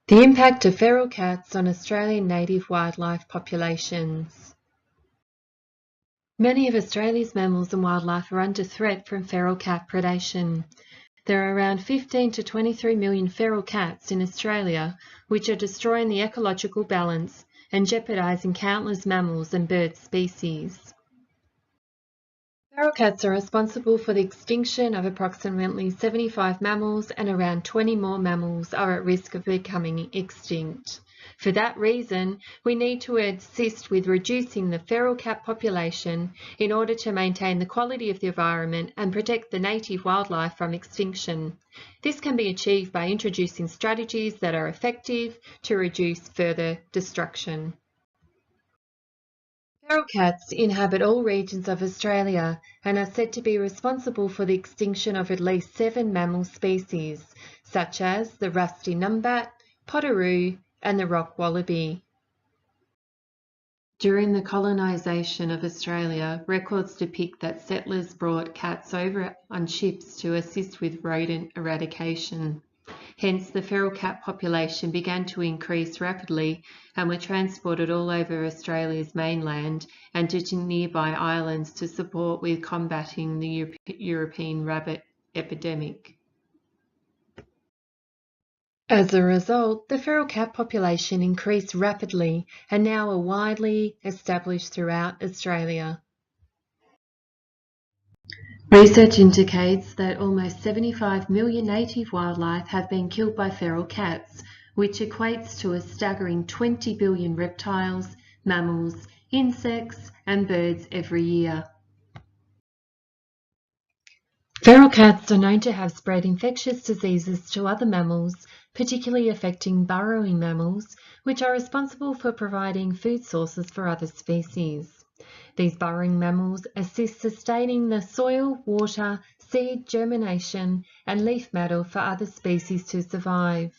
The impact of feral cats on Australian native wildlife populations. Many of Australia's mammals and wildlife are under threat from feral cat predation. There are around 15 to 23 million feral cats in Australia, which are destroying the ecological balance and jeopardising countless mammals and bird species. Feral cats are responsible for the extinction of approximately 75 mammals, and around 20 more mammals are at risk of becoming extinct. For that reason, we need to assist with reducing the feral cat population in order to maintain the quality of the environment and protect the native wildlife from extinction. This can be achieved by introducing strategies that are effective to reduce further destruction. Feral cats inhabit all regions of Australia and are said to be responsible for the extinction of at least 7 mammal species, such as the rusty numbat, potteroo, and the rock wallaby. During the colonisation of Australia, records depict that settlers brought cats over on ships to assist with rodent eradication. Hence, the feral cat population began to increase rapidly and were transported all over Australia's mainland and to nearby islands to support with combating the European rabbit epidemic. As a result, the feral cat population increased rapidly and now are widely established throughout Australia. Research indicates that almost 75 million native wildlife have been killed by feral cats, which equates to a staggering 20 billion reptiles, mammals, insects, and birds every year. Feral cats are known to have spread infectious diseases to other mammals, particularly affecting burrowing mammals, which are responsible for providing food sources for other species. These burrowing mammals assist sustaining the soil, water, seed germination, and leaf matter for other species to survive.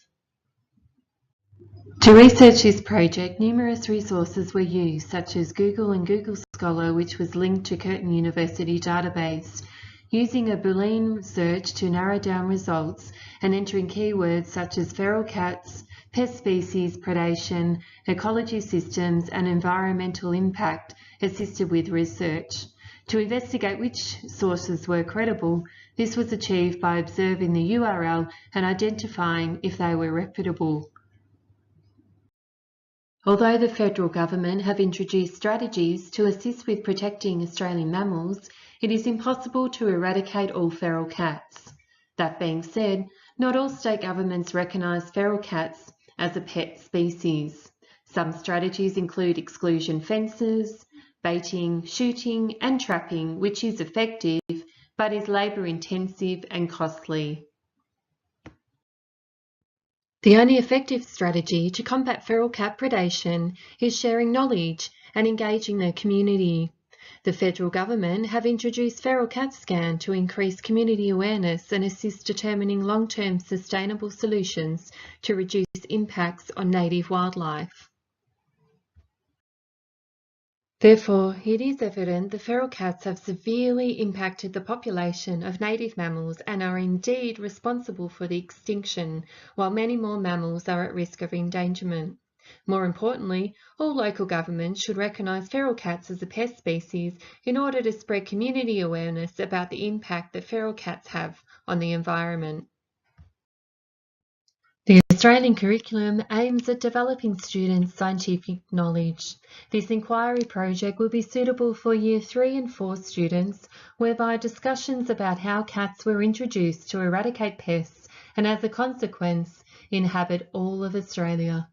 To research this project, numerous resources were used, such as Google and Google Scholar, which was linked to Curtin University database, using a Boolean search to narrow down results and entering keywords such as feral cats, pest species, predation, ecology systems, and environmental impact assisted with research. To investigate which sources were credible, this was achieved by observing the URL and identifying if they were reputable. Although the federal government have introduced strategies to assist with protecting Australian mammals, it is impossible to eradicate all feral cats. That being said, not all state governments recognise feral cats as a pet species. Some strategies include exclusion fences, baiting, shooting, and trapping, which is effective but is labour-intensive and costly. The only effective strategy to combat feral cat predation is sharing knowledge and engaging the community. The federal government have introduced Feral Cat Scan to increase community awareness and assist determining long-term sustainable solutions to reduce impacts on native wildlife. Therefore, it is evident the feral cats have severely impacted the population of native mammals and are indeed responsible for the extinction, while many more mammals are at risk of endangerment. More importantly, all local governments should recognise feral cats as a pest species in order to spread community awareness about the impact that feral cats have on the environment. The Australian curriculum aims at developing students' scientific knowledge. This inquiry project will be suitable for Year 3 and 4 students, whereby discussions about how cats were introduced to eradicate pests and as a consequence inhabit all of Australia.